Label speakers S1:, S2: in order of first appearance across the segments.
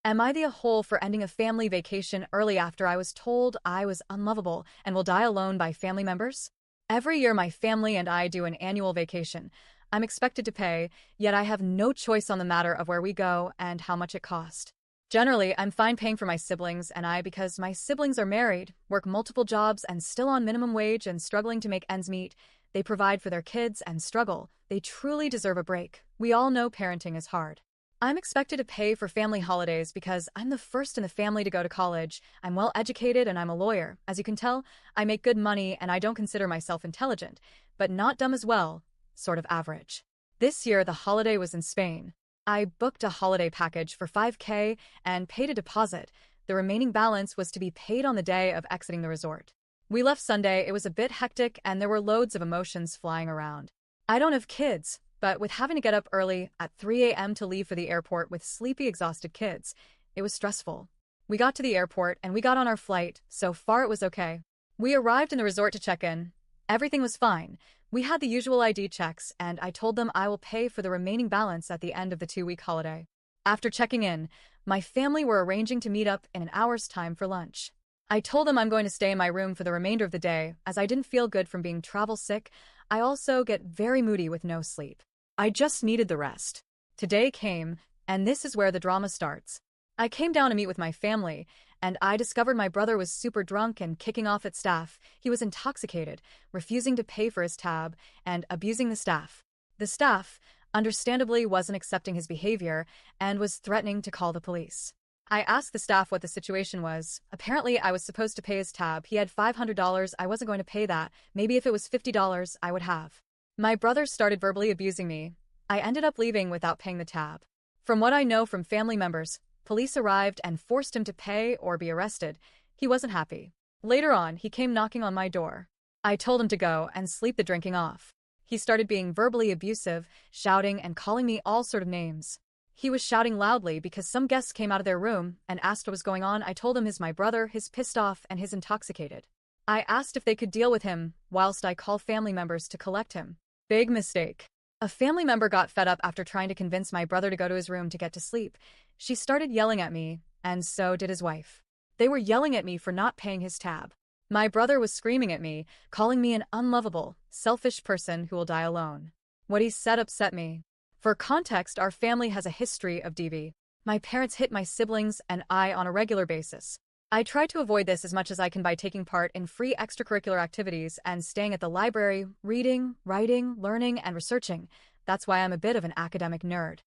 S1: Am I the a-hole for ending a family vacation early after I was told I was unlovable and will die alone by family members? Every year my family and I do an annual vacation. I'm expected to pay, yet I have no choice on the matter of where we go and how much it costs. Generally, I'm fine paying for my siblings and I because my siblings are married, work multiple jobs and still on minimum wage and struggling to make ends meet. They provide for their kids and struggle. They truly deserve a break. We all know parenting is hard. I'm expected to pay for family holidays because I'm the first in the family to go to college. I'm well educated and I'm a lawyer. As you can tell, I make good money and I don't consider myself intelligent, but not dumb as well, sort of average. This year, the holiday was in Spain. I booked a holiday package for 5K and paid a deposit. The remaining balance was to be paid on the day of exiting the resort. We left Sunday. It was a bit hectic and there were loads of emotions flying around. I don't have kids, but with having to get up early at 3 a.m. to leave for the airport with sleepy, exhausted kids, it was stressful. We got to the airport and we got on our flight. So far it was okay. We arrived in the resort to check in. Everything was fine. We had the usual ID checks and I told them I will pay for the remaining balance at the end of the 2-week holiday. After checking in, my family were arranging to meet up in an hour's time for lunch. I told them I'm going to stay in my room for the remainder of the day as I didn't feel good from being travel sick. I also get very moody with no sleep. I just needed the rest. Today came, and this is where the drama starts. I came down to meet with my family, and I discovered my brother was super drunk and kicking off at staff. He was intoxicated, refusing to pay for his tab, and abusing the staff. The staff, understandably, wasn't accepting his behavior and was threatening to call the police. I asked the staff what the situation was. Apparently, I was supposed to pay his tab. He had $500. I wasn't going to pay that. Maybe if it was $50, I would have. My brother started verbally abusing me. I ended up leaving without paying the tab. From what I know from family members, police arrived and forced him to pay or be arrested. He wasn't happy. Later on, he came knocking on my door. I told him to go and sleep the drinking off. He started being verbally abusive, shouting and calling me all sort of names. He was shouting loudly because some guests came out of their room and asked what was going on. I told him he's my brother, he's pissed off and he's intoxicated. I asked if they could deal with him whilst I call family members to collect him. Big mistake. A family member got fed up after trying to convince my brother to go to his room to get to sleep. She started yelling at me, and so did his wife. They were yelling at me for not paying his tab. My brother was screaming at me, calling me an unlovable, selfish person who will die alone. What he said upset me. For context, our family has a history of DV. My parents hit my siblings and I on a regular basis. I try to avoid this as much as I can by taking part in free extracurricular activities and staying at the library, reading, writing, learning, and researching. That's why I'm a bit of an academic nerd.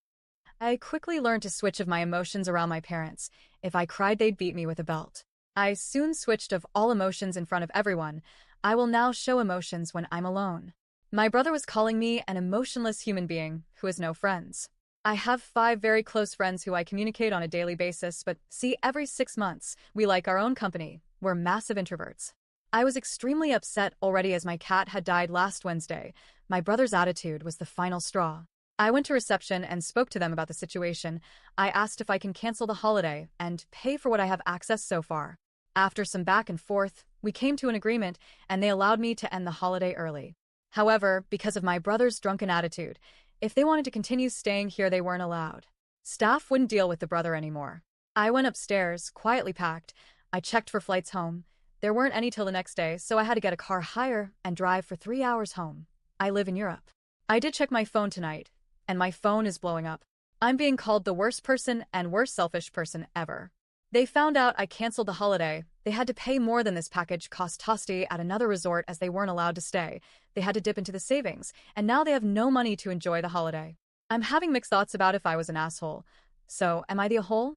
S1: I quickly learned to switch of my emotions around my parents. If I cried, they'd beat me with a belt. I soon switched of all emotions in front of everyone. I will now show emotions when I'm alone. My brother was calling me an emotionless human being who has no friends. I have 5 very close friends who I communicate on a daily basis, but see every 6 months. We like our own company. We're massive introverts. I was extremely upset already as my cat had died last Wednesday. My brother's attitude was the final straw. I went to reception and spoke to them about the situation. I asked if I can cancel the holiday and pay for what I have access so far. After some back and forth, we came to an agreement and they allowed me to end the holiday early. However, because of my brother's drunken attitude, if they wanted to continue staying here, they weren't allowed. Staff wouldn't deal with the brother anymore. I went upstairs, quietly packed. I checked for flights home. There weren't any till the next day, so I had to get a car hire and drive for 3 hours home. I live in Europe. I did check my phone tonight, and my phone is blowing up. I'm being called the worst person and worst selfish person ever. They found out I canceled the holiday. They had to pay more than this package cost Tosti at another resort as they weren't allowed to stay. They had to dip into the savings, and now they have no money to enjoy the holiday. I'm having mixed thoughts about if I was an asshole. So, am I the a-hole?